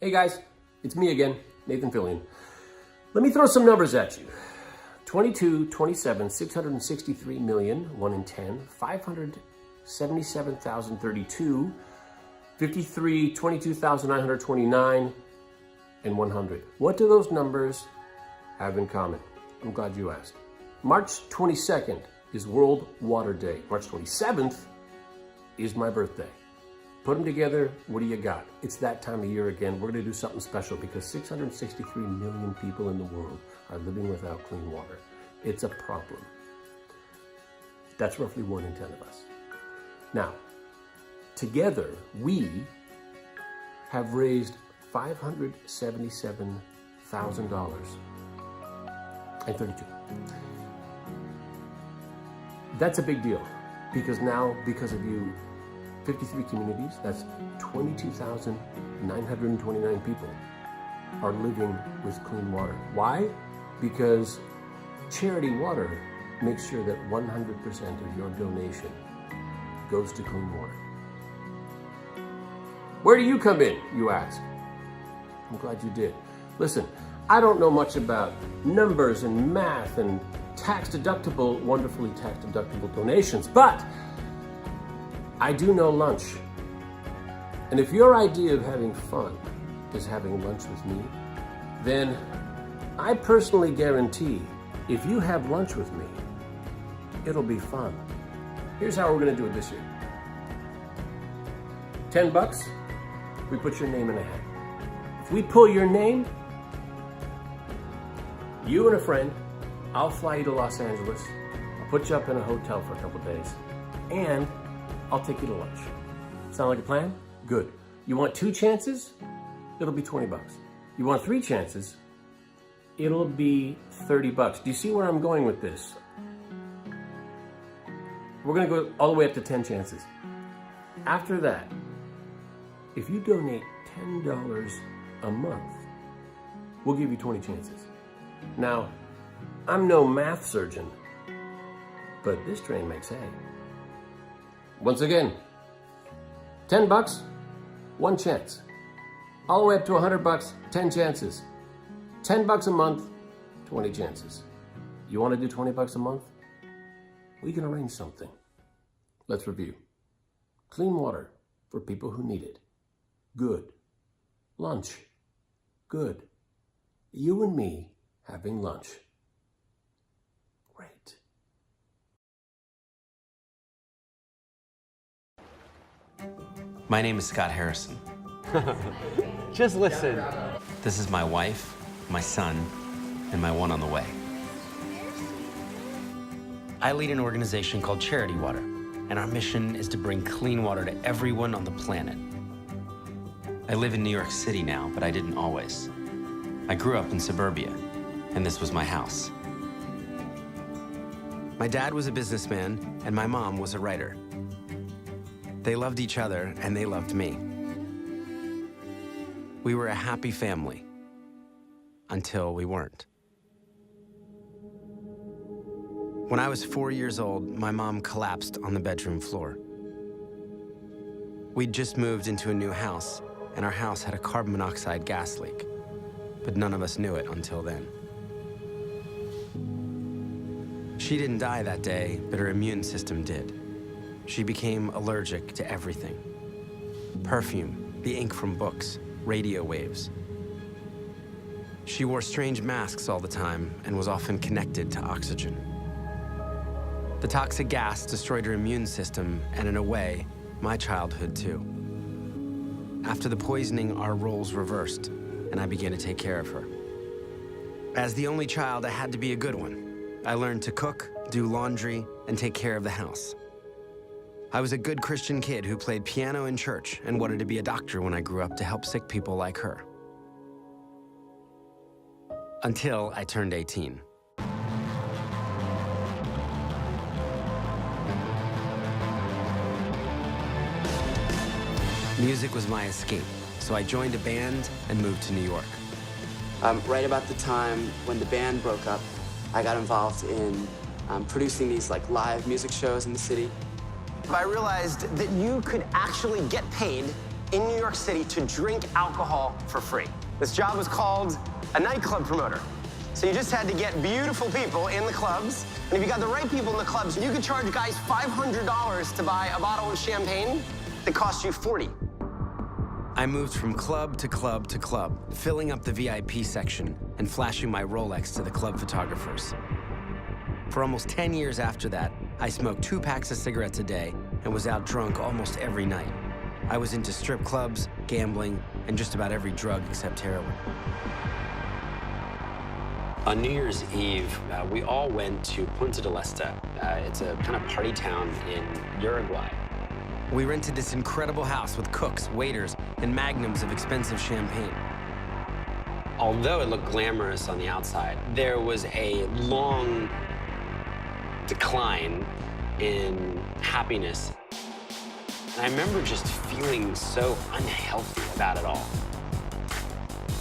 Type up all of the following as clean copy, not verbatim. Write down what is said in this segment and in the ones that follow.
Hey guys, it's me again, Nathan Fillion. Let me throw some numbers at you. 22, 27, 663 million, 1 in 10, 577,032, 53, 22,929, and 100. What do those numbers have in common? I'm glad you asked. March 22nd is World Water Day. March 27th is my birthday. Put them together, what do you got? It's that time of year again. We're gonna do something special because 663 million people in the world are living without clean water. It's a problem. That's roughly 1 in 10 of us. Now, together, we have raised $577,000 and 32. That's a big deal because now, because of you, 53 communities, that's 22,929 people are living with clean water. Why? Because Charity Water makes sure that 100% of your donation goes to clean water. Where do you come in, you ask? I'm glad you did. Listen, I don't know much about numbers and math and tax-deductible, wonderfully tax-deductible donations, but I do know lunch. And if your idea of having fun is having lunch with me, then I personally guarantee if you have lunch with me, it'll be fun. Here's how we're gonna do it this year. $10, we put your name in a hat. If we pull your name, you and a friend, I'll fly you to Los Angeles, I'll put you up in a hotel for a couple days, and I'll take you to lunch. Sound like a plan? Good. You want 2 chances? It'll be $20. You want 3 chances? It'll be $30. Do you see where I'm going with this? We're gonna go all the way up to 10 chances. After that, if you donate $10 a month, we'll give you 20 chances. Now, I'm no math surgeon, but this train makes hay. Once again, $10, 1 chance. All the way up to $100, 10 chances. $10 a month, 20 chances. You want to do $20 a month? We can arrange something. Let's review. Clean water for people who need it. Good. Lunch. Good. You and me having lunch. Great. My name is Scott Harrison. Just listen. This is my wife, my son, and my one on the way. I lead an organization called Charity Water, and our mission is to bring clean water to everyone on the planet. I live in New York City now, but I didn't always. I grew up in suburbia, and this was my house. My dad was a businessman, and my mom was a writer. They loved each other, and they loved me. We were a happy family, until we weren't. When I was 4 years old, my mom collapsed on the bedroom floor. We'd just moved into a new house, and our house had a carbon monoxide gas leak, but none of us knew it until then. She didn't die that day, but her immune system did. She became allergic to everything. Perfume, the ink from books, radio waves. She wore strange masks all the time and was often connected to oxygen. The toxic gas destroyed her immune system and, in a way, my childhood too. After the poisoning, our roles reversed, and I began to take care of her. As the only child, I had to be a good one. I learned to cook, do laundry, and take care of the house. I was a good Christian kid who played piano in church and wanted to be a doctor when I grew up to help sick people like her. Until I turned 18. Music was my escape, so I joined a band and moved to New York. Right about the time when the band broke up, I got involved in producing these live music shows in the city. I realized that you could actually get paid in New York City to drink alcohol for free. This job was called a nightclub promoter. So you just had to get beautiful people in the clubs, and if you got the right people in the clubs, you could charge guys $500 to buy a bottle of champagne that cost you $40. I moved from club to club to club, filling up the VIP section and flashing my Rolex to the club photographers. For almost 10 years after that, I smoked 2 packs of cigarettes a day and was out drunk almost every night. I was into strip clubs, gambling, and just about every drug except heroin. On New Year's Eve, we all went to Punta del Este. It's a kind of party town in Uruguay. We rented this incredible house with cooks, waiters, and magnums of expensive champagne. Although it looked glamorous on the outside, there was a long decline in happiness. And I remember just feeling so unhealthy about it all.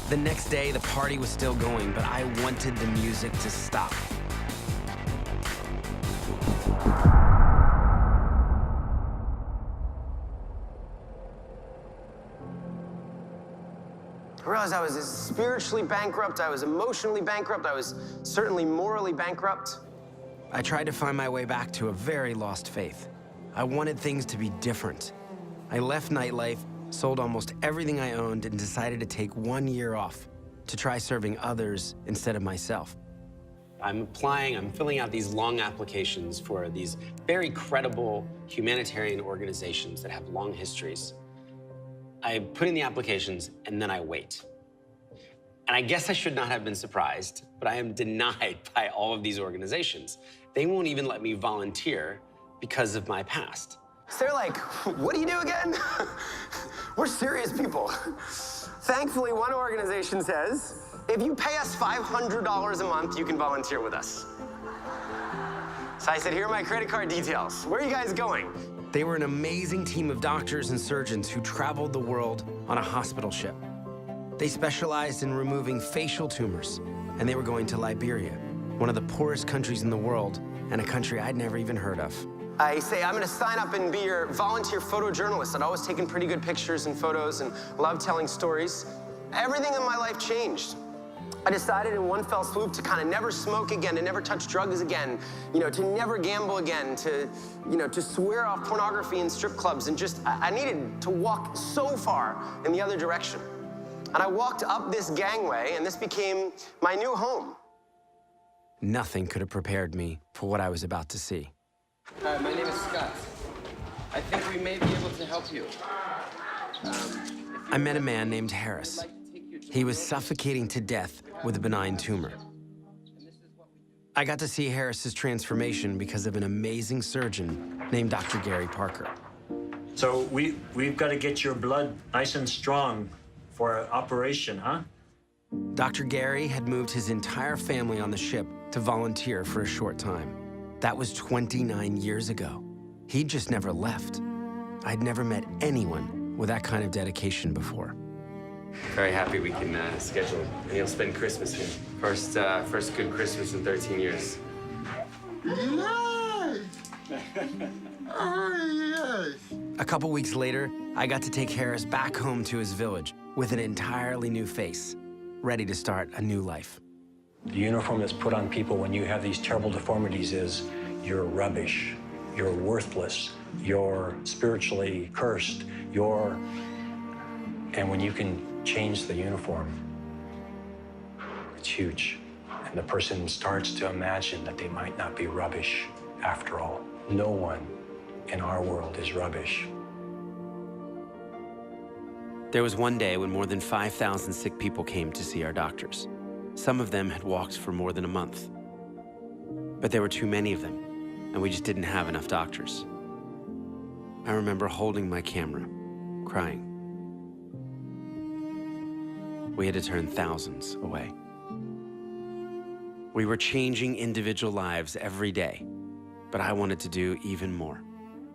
The next day, the party was still going, but I wanted the music to stop. I realized I was spiritually bankrupt, I was emotionally bankrupt, I was certainly morally bankrupt. I tried to find my way back to a very lost faith. I wanted things to be different. I left nightlife, sold almost everything I owned, and decided to take 1 year off to try serving others instead of myself. I'm filling out these long applications for these very credible humanitarian organizations that have long histories. I put in the applications, and then I wait. And I guess I should not have been surprised, but I am denied by all of these organizations. They won't even let me volunteer because of my past. So they're like, what do you do again? We're serious people. Thankfully, one organization says, if you pay us $500 a month, you can volunteer with us. So I said, here are my credit card details. Where are you guys going? They were an amazing team of doctors and surgeons who traveled the world on a hospital ship. They specialized in removing facial tumors, and they were going to Liberia, one of the poorest countries in the world, and a country I'd never even heard of. I say, I'm gonna sign up and be your volunteer photojournalist. I'd always taken pretty good pictures and photos and loved telling stories. Everything in my life changed. I decided in one fell swoop to kind of never smoke again, to never touch drugs again, to never gamble again, to swear off pornography and strip clubs, and just, I needed to walk so far in the other direction. And I walked up this gangway, and this became my new home. Nothing could have prepared me for what I was about to see. Hi, my name is Scott. I think we may be able to help you. I met a man named Harris. He was suffocating to death with a benign tumor. I got to see Harris's transformation because of an amazing surgeon named Dr. Gary Parker. So we've got to get your blood nice and strong for an operation, huh? Dr. Gary had moved his entire family on the ship to volunteer for a short time. That was 29 years ago. He'd just never left. I'd never met anyone with that kind of dedication before. Very happy we can schedule, and you'll spend Christmas here. First good Christmas in 13 years. A couple weeks later, I got to take Harris back home to his village with an entirely new face, ready to start a new life. The uniform that's put on people when you have these terrible deformities is you're rubbish, you're worthless, you're spiritually cursed, and when you can change the uniform, it's huge. And the person starts to imagine that they might not be rubbish after all. No one in our world is rubbish. There was one day when more than 5,000 sick people came to see our doctors. Some of them had walked for more than a month. But there were too many of them, and we just didn't have enough doctors. I remember holding my camera, crying. We had to turn thousands away. We were changing individual lives every day, but I wanted to do even more.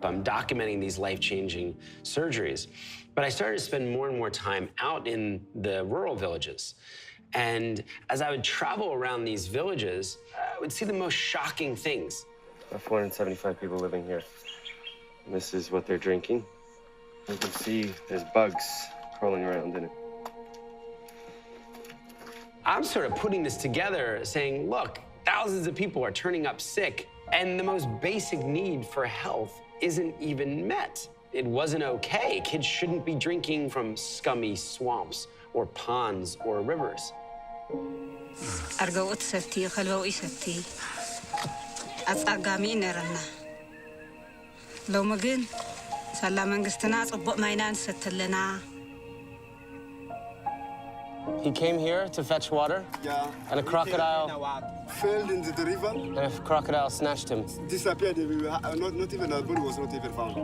I'm documenting these life-changing surgeries, but I started to spend more and more time out in the rural villages. And as I would travel around these villages, I would see the most shocking things. 475 people living here. This is what they're drinking. You can see there's bugs crawling around in it. I'm sort of putting this together saying, look, thousands of people are turning up sick, and the most basic need for health isn't even met. It wasn't okay. Kids shouldn't be drinking from scummy swamps or ponds or rivers. أرجوت ستي خلوي ستي أتقامي نرنا لو مجن سلام منجستنا صبق ماينان ستلنا. He came here to fetch water? Yeah. And a crocodile Fell into the river, and a crocodile snatched him. disappeared everywhere. Not even our body was not even found.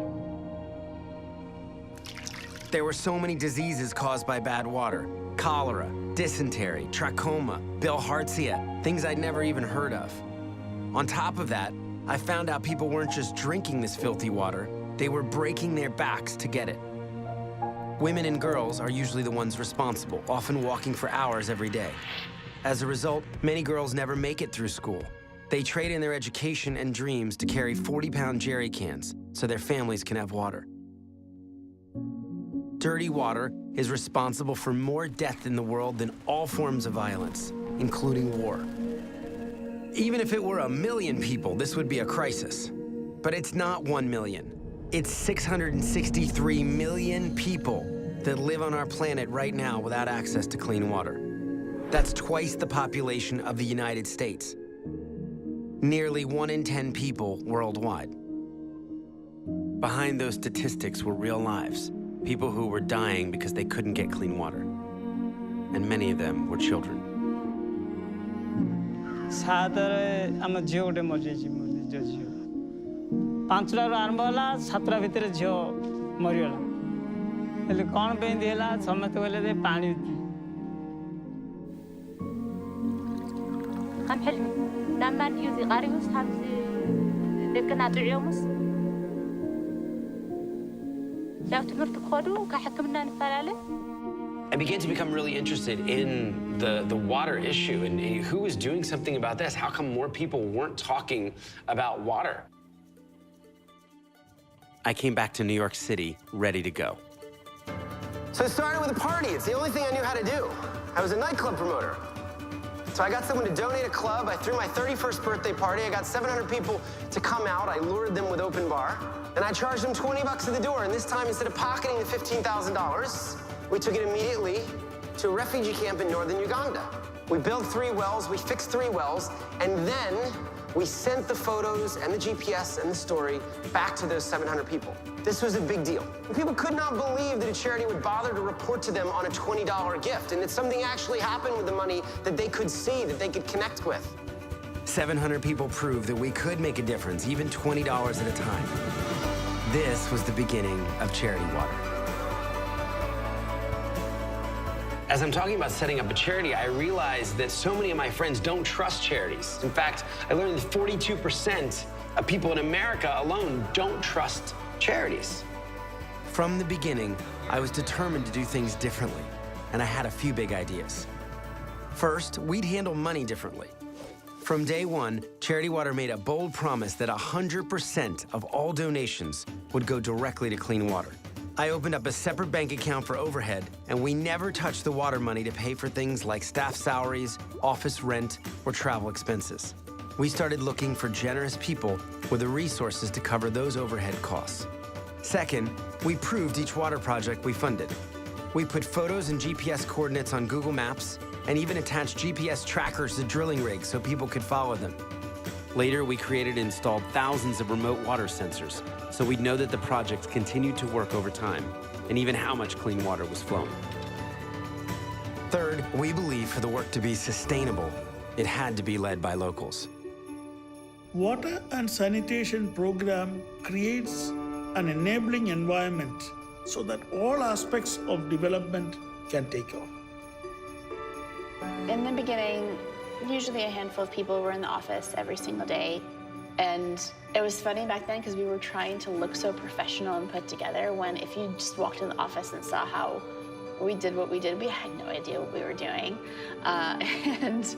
There were so many diseases caused by bad water. Cholera, dysentery, trachoma, bilharzia, things I'd never even heard of. On top of that, I found out people weren't just drinking this filthy water, they were breaking their backs to get it. Women and girls are usually the ones responsible, often walking for hours every day. As a result, many girls never make it through school. They trade in their education and dreams to carry 40-pound jerry cans so their families can have water. Dirty water is responsible for more death in the world than all forms of violence, including war. Even if it were 1 million people, this would be a crisis. But it's not 1 million. It's 663 million people that live on our planet right now without access to clean water. That's twice the population of the United States. Nearly 1 in 10 people worldwide. Behind those statistics were real lives. People who were dying because they couldn't get clean water. And many of them were children. Sadre आम झील गोटे मरीजी निज झील 5टार आरंभ है 7टा भितर झील मरीगला हेल्ले कौन पे दिला समस्त कहले पानी كم حلمي لما نيوزي قاريوس هذا دكنا طعيومس لو تمرت خدو كحكمنا نفعله. I began to become really interested in the water issue and who was doing something about this. How come more people weren't talking about water? I came back to New York City ready to go. So it started with a party. It's the only thing I knew how to do. I was a nightclub promoter. So I got someone to donate a club. I threw my 31st birthday party. I got 700 people to come out. I lured them with open bar. And I charged them $20 at the door. And this time, instead of pocketing the $15,000, we took it immediately to a refugee camp in northern Uganda. We built 3 wells, we fixed 3 wells, and then we sent the photos and the GPS and the story back to those 700 people. This was a big deal. And people could not believe that a charity would bother to report to them on a $20 gift, and that something actually happened with the money that they could see, that they could connect with. 700 people proved that we could make a difference, even $20 at a time. This was the beginning of Charity Water. As I'm talking about setting up a charity, I realized that so many of my friends don't trust charities. In fact, I learned that 42% of people in America alone don't trust charities. From the beginning, I was determined to do things differently, and I had a few big ideas. First, we'd handle money differently. From day one, Charity Water made a bold promise that 100% of all donations would go directly to clean water. I opened up a separate bank account for overhead, and we never touched the water money to pay for things like staff salaries, office rent, or travel expenses. We started looking for generous people with the resources to cover those overhead costs. Second, we proved each water project we funded. We put photos and GPS coordinates on Google Maps and even attached GPS trackers to drilling rigs so people could follow them. Later, we created and installed thousands of remote water sensors so we'd know that the project continued to work over time and even how much clean water was flowing. Third, we believe for the work to be sustainable, it had to be led by locals. Water and sanitation program creates an enabling environment so that all aspects of development can take off. In the beginning, usually a handful of people were in the office every single day. And it was funny back then because we were trying to look so professional and put together when if you just walked in the office and saw how we did what we did, we had no idea what we were doing. And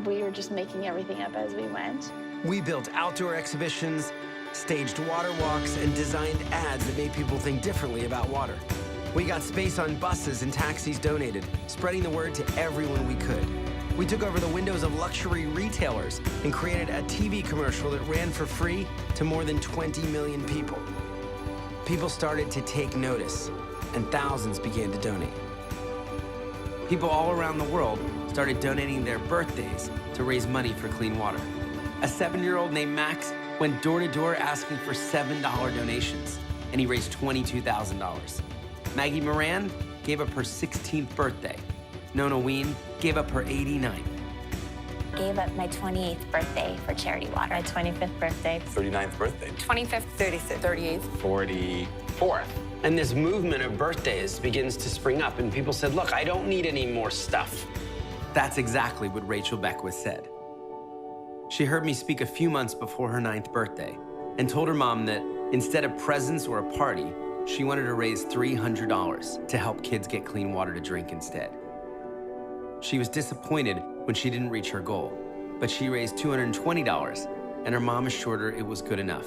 we were just making everything up as we went. We built outdoor exhibitions, staged water walks, and designed ads that made people think differently about water. We got space on buses and taxis donated, spreading the word to everyone we could. We took over the windows of luxury retailers and created a TV commercial that ran for free to more than 20 million people. People started to take notice, and thousands began to donate. People all around the world started donating their birthdays to raise money for clean water. A 7-year-old named Max went door to door asking for $7 donations, and he raised $22,000. Maggie Moran gave up her 16th birthday. Nona Ween gave up her 89th. Gave up my 28th birthday for charity water. My 25th birthday. 39th birthday. 25th. 36th. 38th. 44th. And this movement of birthdays begins to spring up, and people said, look, I don't need any more stuff. That's exactly what Rachel Beckwith said. She heard me speak a few months before her 9th birthday and told her mom that instead of presents or a party, she wanted to raise $300 to help kids get clean water to drink instead. She was disappointed when she didn't reach her goal, but she raised $220, and her mom assured her it was good enough.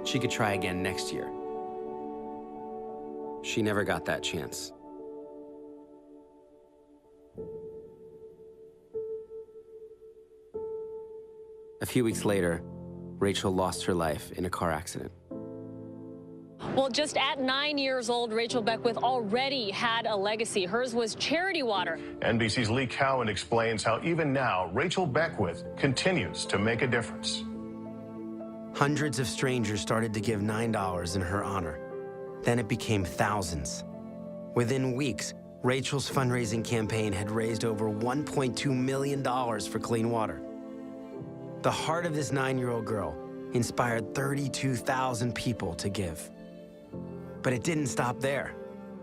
She could try again next year. She never got that chance. A few weeks later, Rachel lost her life in a car accident. Well, just at 9 years old, Rachel Beckwith already had a legacy. Hers was charity water. NBC's Lee Cowan explains how even now, Rachel Beckwith continues to make a difference. Hundreds of strangers started to give $9 in her honor. Then it became thousands. Within weeks, Rachel's fundraising campaign had raised over $1.2 million for clean water. The heart of this 9-year-old girl inspired 32,000 people to give. But it didn't stop there.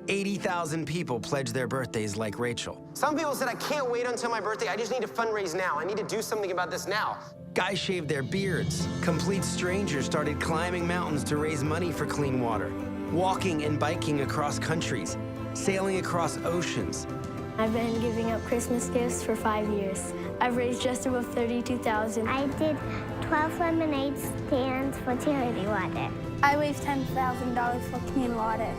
80,000 people pledged their birthdays like Rachel. Some people said, I can't wait until my birthday. I just need to fundraise now. I need to do something about this now. Guys shaved their beards. Complete strangers started climbing mountains to raise money for clean water. Walking and biking across countries. Sailing across oceans. I've been giving up Christmas gifts for 5 years. I've raised just above $32,000. I did 12 lemonade stands for charity water. I raised $10,000 for clean water.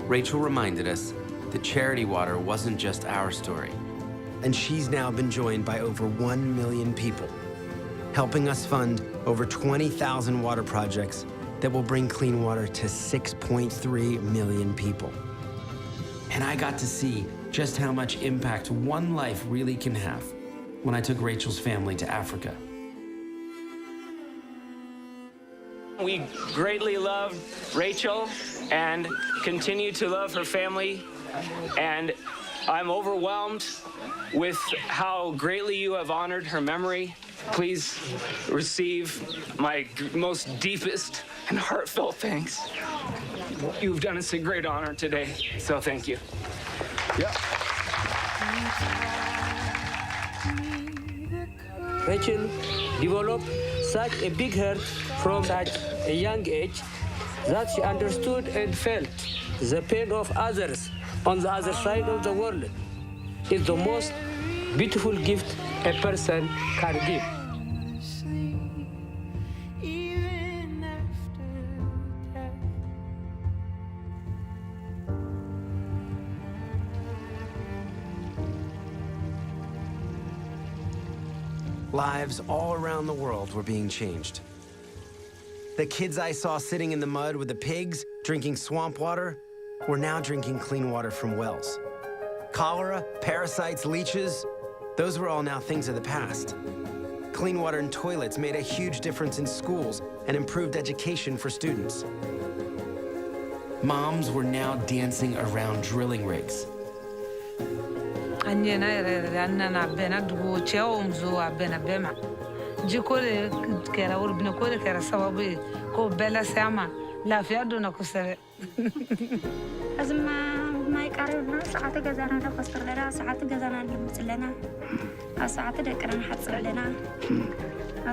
Rachel reminded us that charity water wasn't just our story. And she's now been joined by over 1 million people, helping us fund over 20,000 water projects that will bring clean water to 6.3 million people. And I got to see just how much impact one life really can have when I took Rachel's family to Africa. We greatly love Rachel and continue to love her family. And I'm overwhelmed with how greatly you have honored her memory. Please receive my most deepest and heartfelt thanks. You've done us a great honor today, so thank you. Yeah. Rachel developed such a big heart from such a young age that she understood and felt the pain of others on the other side of the world. It's the most beautiful gift a person can give. Lives all around the world were being changed. The kids I saw sitting in the mud with the pigs, drinking swamp water, were now drinking clean water from wells. Cholera, parasites, leeches, those were all now things of the past. Clean water and toilets made a huge difference in schools and improved education for students. Moms were now dancing around drilling rigs. Anyena na bena dugo cheo mzo abena bema jikole kera urbina kole kera sababu ko bela sama lafiya dona kusere azma ما يقرب ساعات جزانا نفسر لنا ساعات جزانا نلمس لنا ساعات دكرنا حصر لنا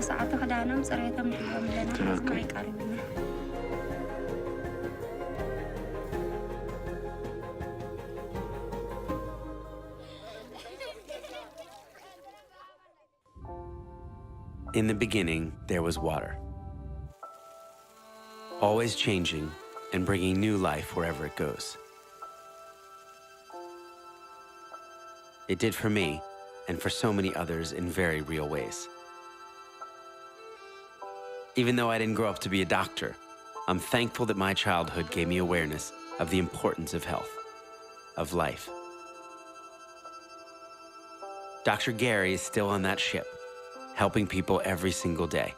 ساعات خدانا مصريتهم نحبهم لنا ما يقرب لنا. In the beginning, there was water. always changing and bringing new life wherever it goes. It did for me, and for so many others in very real ways. Even though I didn't grow up to be a doctor, I'm thankful that my childhood gave me awareness of the importance of health, of life. Dr. Gary is still on that ship, helping people every single day.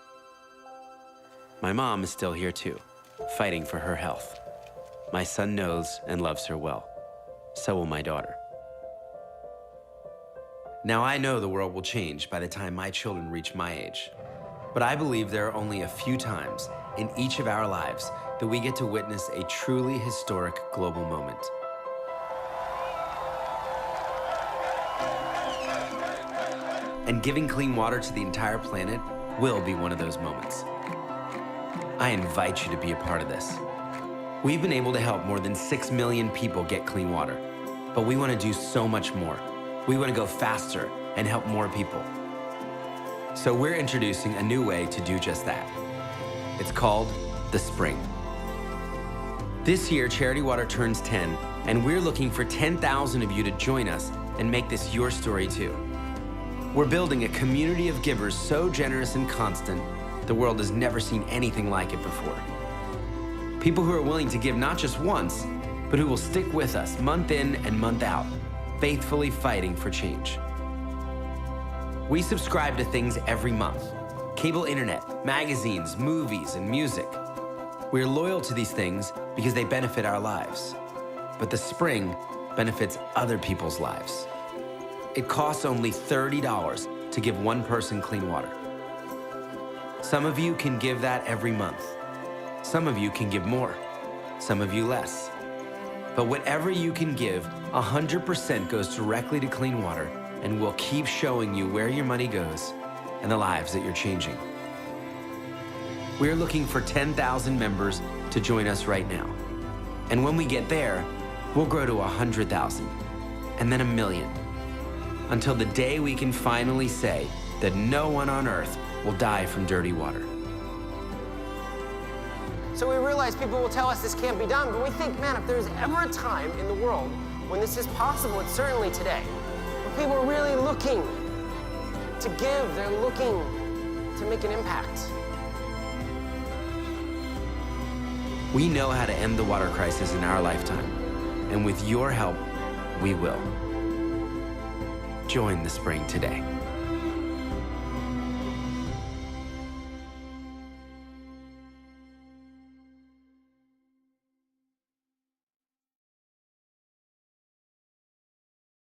My mom is still here too, fighting for her health. My son knows and loves her well. So will my daughter. Now I know the world will change by the time my children reach my age. But I believe there are only a few times in each of our lives that we get to witness a truly historic global moment. And giving clean water to the entire planet will be one of those moments. I invite you to be a part of this. We've been able to help more than 6 million people get clean water, but we want to do so much more. We want to go faster and help more people. So we're introducing a new way to do just that. It's called the Spring. This year, Charity Water turns 10, and we're looking for 10,000 of you to join us and make this your story too. We're building a community of givers so generous and constant, the world has never seen anything like it before. People who are willing to give not just once, but who will stick with us month in and month out, faithfully fighting for change. We subscribe to things every month: cable internet, magazines, movies, and music. We're loyal to these things because they benefit our lives. But the Spring benefits other people's lives. It costs only $30 to give one person clean water. Some of you can give that every month. Some of you can give more, some of you less. But whatever you can give, 100% goes directly to clean water, and we'll keep showing you where your money goes and the lives that you're changing. We're looking for 10,000 members to join us right now. And when we get there, we'll grow to 100,000, and then 1 million, until the day we can finally say that no one on earth will die from dirty water. So we realize people will tell us this can't be done, but we think, man, if there's ever a time in the world when this is possible, it's certainly today. When people are really looking to give, they're looking to make an impact. We know how to end the water crisis in our lifetime, and with your help, we will. Join the Spring today.